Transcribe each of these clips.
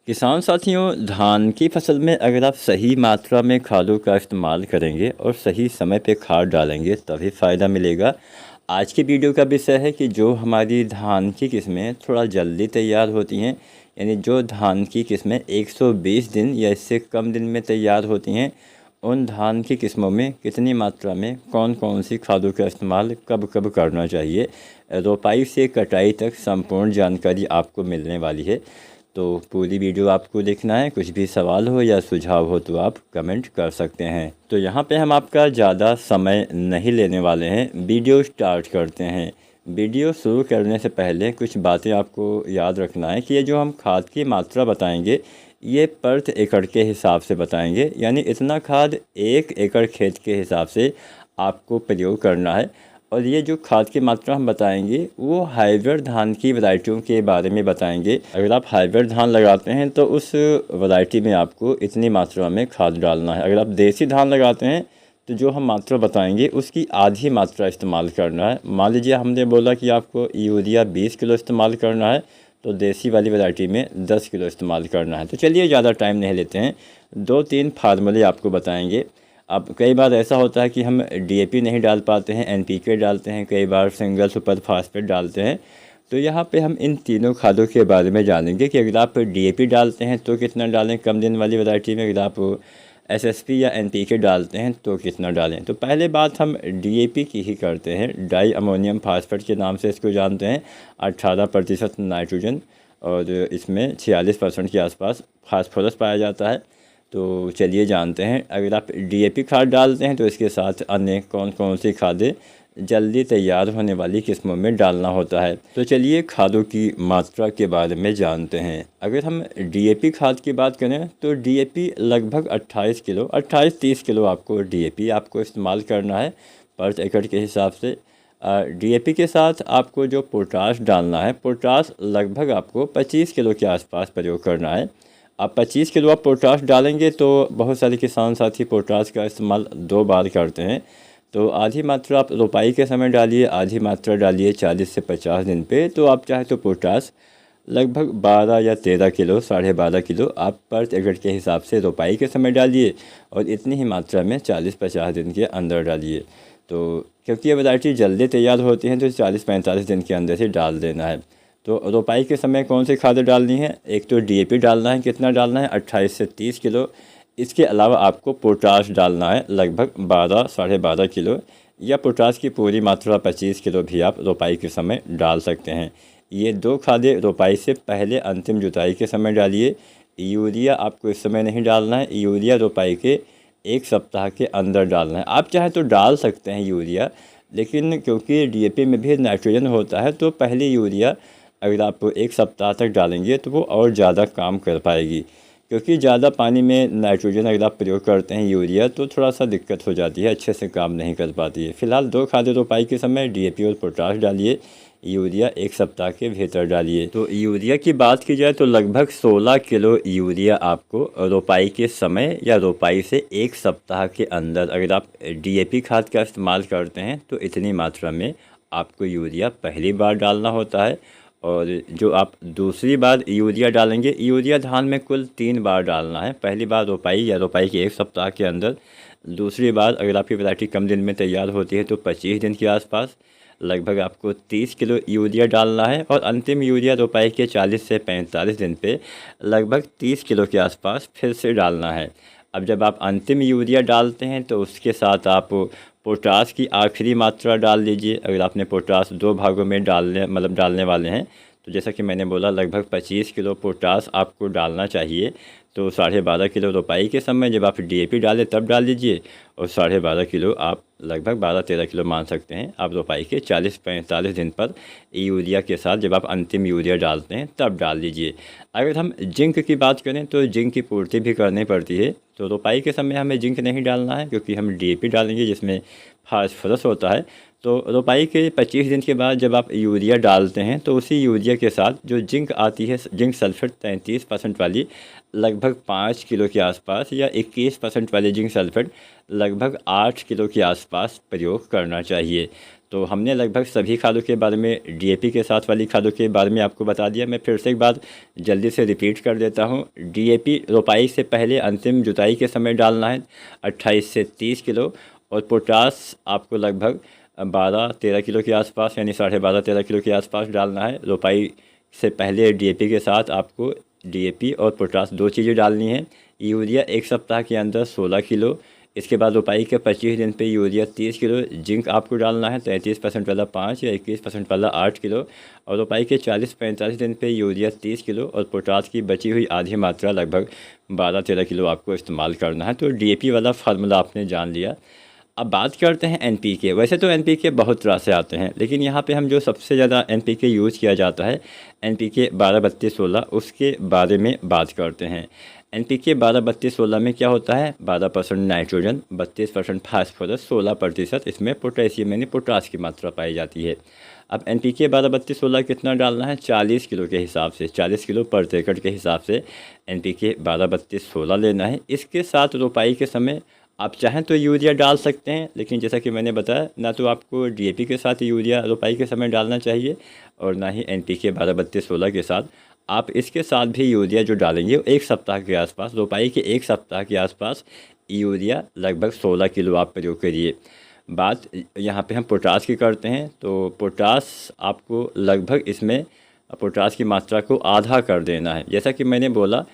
किसान साथियों, धान की फसल में अगर आप सही मात्रा में खादों का इस्तेमाल करेंगे और सही समय पे खाद डालेंगे तभी फ़ायदा मिलेगा। आज की वीडियो का विषय है कि जो हमारी धान की किस्में थोड़ा जल्दी तैयार होती हैं, यानी जो धान की किस्में 120 दिन या इससे कम दिन में तैयार होती हैं, उन धान की किस्मों में कितनी मात्रा में कौन कौन सी खादों का इस्तेमाल कब कब करना चाहिए, रोपाई से कटाई तक संपूर्ण जानकारी आपको मिलने वाली है। तो पूरी वीडियो आपको देखना है। कुछ भी सवाल हो या सुझाव हो तो आप कमेंट कर सकते हैं। तो यहाँ पे हम आपका ज़्यादा समय नहीं लेने वाले हैं, वीडियो स्टार्ट करते हैं। वीडियो शुरू करने से पहले कुछ बातें आपको याद रखना है कि ये जो हम खाद की मात्रा बताएंगे ये प्रति एकड़ के हिसाब से बताएंगे, यानी इतना खाद 1 एकड़ खेत के हिसाब से आपको प्रयोग करना है। और ये जो खाद की मात्रा हम बताएंगे वो हाइब्रिड धान की वैरायटियों के बारे में बताएंगे। अगर आप हाइब्रिड धान लगाते हैं तो उस वैरायटी में आपको इतनी मात्रा में खाद डालना है। अगर आप देसी धान लगाते हैं तो जो हम मात्रा बताएंगे उसकी आधी मात्रा इस्तेमाल करना है। मान लीजिए हमने बोला कि आपको यूरिया 20 किलो इस्तेमाल करना है, तो देसी वाली वैरायटी में 10 किलो इस्तेमाल करना है। तो चलिए ज़्यादा टाइम नहीं लेते हैं, 2-3 फार्मूले आपको बताएंगे। अब कई बार ऐसा होता है कि हम डीएपी नहीं डाल पाते हैं, एनपीके डालते हैं, कई बार सिंगल सुपर फास्फेट डालते हैं। तो यहाँ पे हम इन तीनों खादों के बारे में जानेंगे कि अगर आप डीएपी डालते हैं तो कितना डालें कम दिन वाली वैरायटी में, अगर आप एसएसपी या एनपीके डालते हैं तो कितना डालें। तो पहले बात हम डीएपी की ही करते हैं। डाई अमोनियम फास्फेट के नाम से इसको जानते हैं। 18% नाइट्रोजन और इसमें 46% के आसपास फास्फोरस पाया जाता है। तो चलिए जानते हैं, अगर आप डीएपी खाद डालते हैं तो इसके साथ अन्य कौन कौन सी खादें जल्दी तैयार होने वाली किस्मों में डालना होता है। तो चलिए खादों की मात्रा के बारे में जानते हैं। अगर हम डीएपी खाद की बात करें तो डीएपी लगभग 28-30 किलो आपको डीएपी इस्तेमाल करना है पर एकड़ के हिसाब से। डीएपी के साथ आपको जो पोटाश डालना है, पोटाश लगभग आपको 25 किलो के आसपास प्रयोग करना है। आप 25 किलो आप पोटाश डालेंगे तो बहुत सारे किसान साथी पोटाश का इस्तेमाल 2 बार करते हैं। तो आधी मात्रा आप रोपाई के समय डालिए, आधी मात्रा डालिए 40 से 50 दिन पे। तो आप चाहे तो पोटाश लगभग 12 या 13 किलो, 12.5 किलो आप पर एकड़ के हिसाब से रोपाई के समय डालिए और इतनी ही मात्रा में 40-50 दिन के अंदर डालिए। तो क्योंकि ये वैरायटी जल्दी तैयार होती हैं तो 40-45 दिन के अंदर से डाल देना है। तो रोपाई के समय कौन सी खाद डालनी है, एक तो डीएपी डालना है, कितना डालना है 28 से 30 किलो। इसके अलावा आपको पोटाश डालना है लगभग 12-12.5 किलो, या पोटाश की पूरी मात्रा 25 किलो भी आप रोपाई के समय डाल सकते हैं। ये 2 खादें रोपाई से पहले अंतिम जुताई के समय डालिए। यूरिया आपको इस समय नहीं डालना है, यूरिया रोपाई के 1 सप्ताह के अंदर डालना है। आप चाहें तो डाल सकते हैं यूरिया, लेकिन क्योंकि डीएपी में भी नाइट्रोजन होता है तो पहले यूरिया अगर आप 1 सप्ताह तक डालेंगे तो वो और ज़्यादा काम कर पाएगी। क्योंकि ज़्यादा पानी में नाइट्रोजन अगर आप प्रयोग करते हैं यूरिया तो थोड़ा सा दिक्कत हो जाती है, अच्छे से काम नहीं कर पाती है। फिलहाल 2 खादें रोपाई के समय डीएपी और पोटाश डालिए, यूरिया 1 सप्ताह के भीतर डालिए। तो यूरिया की बात की जाए तो लगभग 16 किलो यूरिया आपको रोपाई के समय या रोपाई से 1 सप्ताह के अंदर, अगर आप डीएपी खाद का इस्तेमाल करते हैं तो इतनी मात्रा में आपको यूरिया पहली बार डालना होता है। और जो आप दूसरी बार यूरिया डालेंगे, यूरिया धान में कुल 3 बार डालना है। पहली बार रोपाई या रोपाई के 1 सप्ताह के अंदर, दूसरी बार अगर आपकी वैरायटी कम दिन में तैयार होती है तो 25 दिन के आसपास लगभग आपको 30 किलो यूरिया डालना है। और अंतिम यूरिया रोपाई के 40 से 45 दिन पे लगभग 30 किलो के आसपास फिर से डालना है। अब जब आप अंतिम यूरिया डालते हैं तो उसके साथ आप पोटाश की आखिरी मात्रा डाल दीजिए। अगर आपने पोटाश 2 भागों में डालने वाले हैं तो जैसा कि मैंने बोला लगभग 25 किलो पोटाश आपको डालना चाहिए। तो 12.5 किलो रोपाई के समय जब आप डीएपी डालें तब डाल दीजिए, और 12.5 किलो आप लगभग 12-13 किलो मान सकते हैं आप रोपाई के 40-45 दिन पर यूरिया के साथ जब आप अंतिम यूरिया डालते हैं तब डाल दीजिए। अगर हम जिंक की बात करें तो जिंक की पूर्ति भी करनी पड़ती है। तो रोपाई के समय हमें जिंक नहीं डालना है क्योंकि हम डीएपी डालेंगे जिसमें फास्फोरस होता है। तो रोपाई के 25 दिन के बाद जब आप यूरिया डालते हैं तो उसी यूरिया के साथ जो जिंक आती है, जिंक सल्फेट 33% वाली, लगभग 5 किलो के आसपास, या 21% वाली जिंक सल्फेट लगभग 8 किलो के आसपास प्रयोग करना चाहिए। तो हमने लगभग सभी खादों के बारे में, डीएपी के साथ वाली खादों के बारे में आपको बता दिया। मैं फिर से एक बार जल्दी से रिपीट कर देता हूँ। डीएपी रोपाई से पहले अंतिम जुताई के समय डालना है 28 से 30 किलो, और पोटास आपको लगभग 12-13 किलो के आसपास, यानी 12.5-13 किलो के आसपास डालना है। रोपाई से पहले डीएपी के साथ आपको डीएपी और पोटास 2 चीज़ें डालनी है। यूरिया 1 सप्ताह के अंदर 16 किलो। इसके बाद रोपाई के 25 दिन पे यूरिया 30 किलो। जिंक आपको डालना है 33% वाला 5 या 21% वाला 8 किलो, और रोपाई के 40-45 दिन पे यूरिया 30 किलो, और पोटास की बची हुई आधी मात्रा लगभग 12-13 किलो आपको इस्तेमाल करना है। तो डीएपी वाला फार्मूला आपने जान लिया। अब बात करते हैं एनपीके। वैसे तो एनपीके बहुत तरह से आते हैं, लेकिन यहाँ पे हम जो सबसे ज़्यादा एनपीके यूज़ किया जाता है एनपीके 12-32-16, उसके बारे में बात करते हैं। एनपीके 12-32-16 में क्या होता है? 12% नाइट्रोजन, 32% फास्फोरस, 16% इसमें पोटेशियम यानी पोटास की मात्रा पाई जाती है। अब एनपीके 12-32-16 कितना डालना है? 40 किलो के हिसाब से, 40 किलो पर एकड़ के हिसाब से एनपीके 12-32-16 लेना है। इसके साथ रोपाई के समय आप चाहें तो यूरिया डाल सकते हैं, लेकिन जैसा कि मैंने बताया, ना तो आपको डीएपी के साथ यूरिया रोपाई के समय डालना चाहिए और ना ही एनपीके 12-32-16 के साथ। आप इसके साथ भी यूरिया जो डालेंगे 1 सप्ताह के आसपास, रोपाई के 1 सप्ताह के आसपास यूरिया लगभग 16 किलो आप प्रयोग करिए। बात यहाँ पे हम पोटास की करते हैं, तो पोटास आपको लगभग इसमें पोटास की मात्रा को आधा कर देना है। जैसा कि मैंने बोला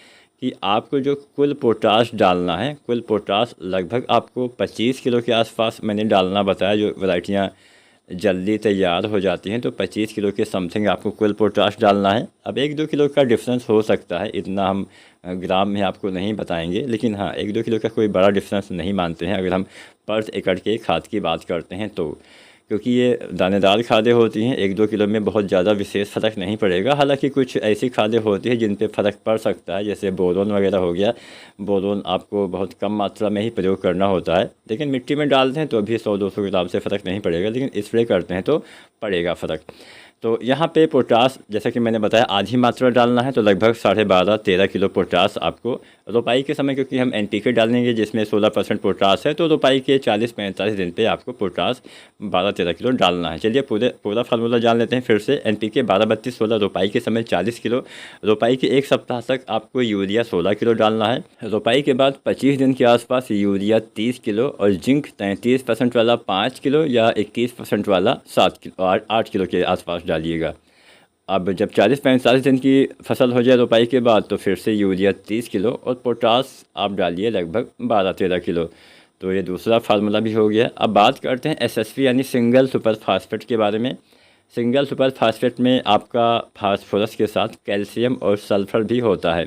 कि आपको जो कुल पोटास डालना है, कुल पोटास लगभग आपको 25 किलो के आसपास मैंने डालना बताया। जो वैरायटियाँ जल्दी तैयार हो जाती हैं तो 25 किलो के समथिंग आपको कुल पोटास डालना है। अब 1-2 किलो का डिफरेंस हो सकता है, इतना हम ग्राम में आपको नहीं बताएंगे, लेकिन हाँ 1-2 किलो का कोई बड़ा डिफरेंस नहीं मानते हैं अगर हम पर एकड़ के खाद की बात करते हैं तो, क्योंकि ये दानेदार खादें होती हैं। 1-2 किलो में बहुत ज़्यादा विशेष फ़र्क नहीं पड़ेगा। हालांकि कुछ ऐसी खादें होती हैं जिन पे फ़र्क पड़ सकता है, जैसे बोरोन वगैरह हो गया। बोरोन आपको बहुत कम मात्रा में ही प्रयोग करना होता है, लेकिन मिट्टी में डालते हैं तो भी 100-200 ग्राम से फ़र्क नहीं पड़ेगा, लेकिन स्प्रे करते हैं तो पड़ेगा फ़र्क। तो यहाँ पे पोटास जैसा कि मैंने बताया आधी मात्रा डालना है, तो लगभग 12.5-13 किलो पोटास आपको रोपाई के समय, क्योंकि हम एनपीके डालेंगे जिसमें 16% पोटास है, तो रोपाई के 40-45 दिन पे आपको पोटास 12-13 किलो डालना है। चलिए पूरा फार्मूला जान लेते हैं फिर से। एनपीके 12-32-16 रोपाई के समय 40 किलो, रोपाई के 1 सप्ताह तक आपको यूरिया 16 किलो डालना है। रोपाई के बाद 25 दिन के आसपास यूरिया 30 किलो, और जिंक 33% वाला 5 किलो या 21% वाला 8 किलो के आसपास डालिएगा। अब जब 40-45 दिन की फसल हो जाए रोपाई के बाद, तो फिर से यूरिया 30 किलो और पोटास आप डालिए लगभग 12-13 किलो। तो ये दूसरा फार्मूला भी हो गया। अब बात करते हैं एसएसपी यानी सिंगल सुपर फास्फेट के बारे में। सिंगल सुपर फास्फेट में आपका फास्फोरस के साथ कैल्शियम और सल्फ़र भी होता है,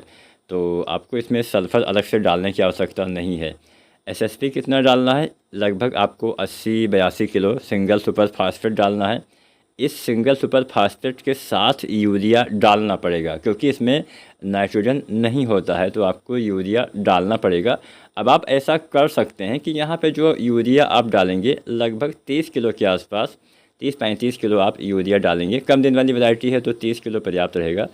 तो आपको इसमें सल्फ़र अलग से डालने की आवश्यकता नहीं है। एसएसपी कितना डालना है? लगभग आपको 80-82 किलो सिंगल सुपर फास्फेट डालना है। इस सिंगल सुपर फास्फेट के साथ यूरिया डालना पड़ेगा, क्योंकि इसमें नाइट्रोजन नहीं होता है, तो आपको यूरिया डालना पड़ेगा। अब आप ऐसा कर सकते हैं कि यहाँ पे जो यूरिया आप डालेंगे लगभग 30 किलो के आसपास, 30-35 किलो आप यूरिया डालेंगे। कम दिन वाली वैरायटी है तो 30 किलो पर्याप्त रहेगा।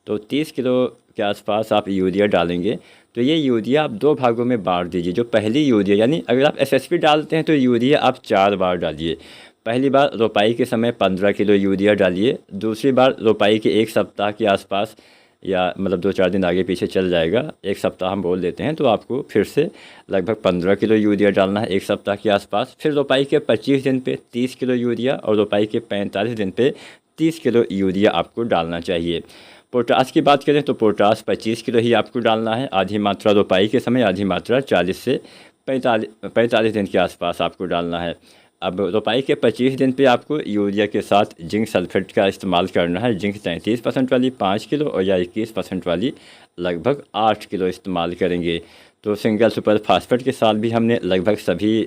तो 30 किलो के आसपास आप यूरिया डालेंगे, तो ये यूरिया आप 2 भागों में बांट दीजिए। जो पहली यूरिया, यानी अगर आप एसएसपी डालते हैं तो यूरिया आप 4 बार डालिए। पहली बार रोपाई के समय 15 किलो यूरिया डालिए। दूसरी बार रोपाई के 1 सप्ताह के आसपास, या मतलब 2-4 दिन आगे पीछे चल जाएगा, 1 सप्ताह हम बोल देते हैं, तो आपको फिर से लगभग 15 किलो यूरिया डालना है 1 सप्ताह के आसपास। फिर रोपाई के 25 दिन पे 30 किलो यूरिया, और रोपाई के 45 दिन पे 30 किलो यूरिया आपको डालना चाहिए। पोटास की बात करें तो पोटास 25 किलो ही आपको डालना है। आधी मात्रा रोपाई के समय, आधी मात्रा 40 से 45 दिन के आसपास आपको डालना है। अब रोपाई के 25 दिन पे आपको यूरिया के साथ जिंक सल्फेट का इस्तेमाल करना है। जिंक 33% वाली 5 किलो और या 21% वाली लगभग 8 किलो इस्तेमाल करेंगे। तो सिंगल सुपर फास्फेट के साथ भी हमने लगभग सभी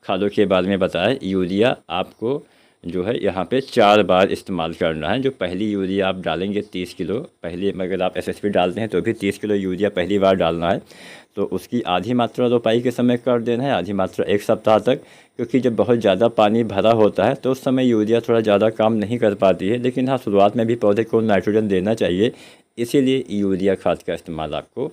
खादों के बारे में बताया। यूरिया आपको जो है यहाँ पे 4 बार इस्तेमाल करना है। जो पहली यूरिया आप डालेंगे 30 किलो, पहले अगर आप एसएसपी डालते हैं तो भी 30 किलो यूरिया पहली बार डालना है, तो उसकी आधी मात्रा रोपाई के समय कर देना है, आधी मात्रा 1 सप्ताह तक। क्योंकि जब बहुत ज़्यादा पानी भरा होता है तो उस समय यूरिया थोड़ा ज़्यादा काम नहीं कर पाती है, लेकिन हाँ शुरुआत में भी पौधे को नाइट्रोजन देना चाहिए, इसीलिए यूरिया खाद का इस्तेमाल आपको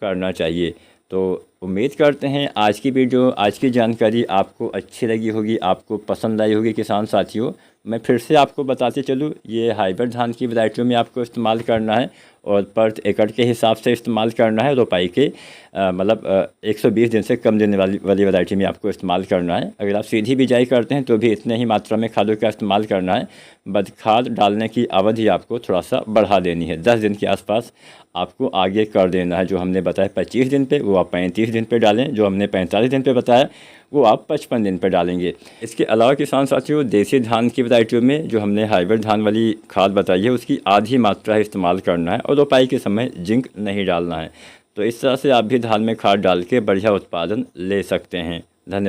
करना चाहिए। तो उम्मीद करते हैं आज की वीडियो, आज की जानकारी आपको अच्छी लगी होगी, आपको पसंद आई होगी किसान साथियों। मैं फिर से आपको बताते चलूँ, ये हाइब्रिड धान की वैरायटियों में आपको इस्तेमाल करना है और पर एकड़ के हिसाब से इस्तेमाल करना है। रोपाई के मतलब 120 दिन से कम दिन वाली वैरायटी में आपको इस्तेमाल करना है। अगर आप सीधी बिजाई करते हैं तो भी इतने ही मात्रा में खादों का इस्तेमाल करना है। बस खाद डालने की अवधि आपको थोड़ा सा बढ़ा देनी है, 10 दिन के आसपास आपको आगे कर देना है। जो हमने बताया 25 दिन पे, वो आप 35 दिन पे डालें। जो हमने 45 दिन पे बताया, वो आप 55 दिन पे डालेंगे। इसके अलावा किसान साथियों, देसी धान की वैरायटियों में जो हमने हाइब्रिड धान वाली खाद बताई है, उसकी आधी मात्रा इस्तेमाल करना है और रोपाई के समय जिंक नहीं डालना है। तो इस तरह से आप भी धान में खाद डाल के बढ़िया उत्पादन ले सकते हैं।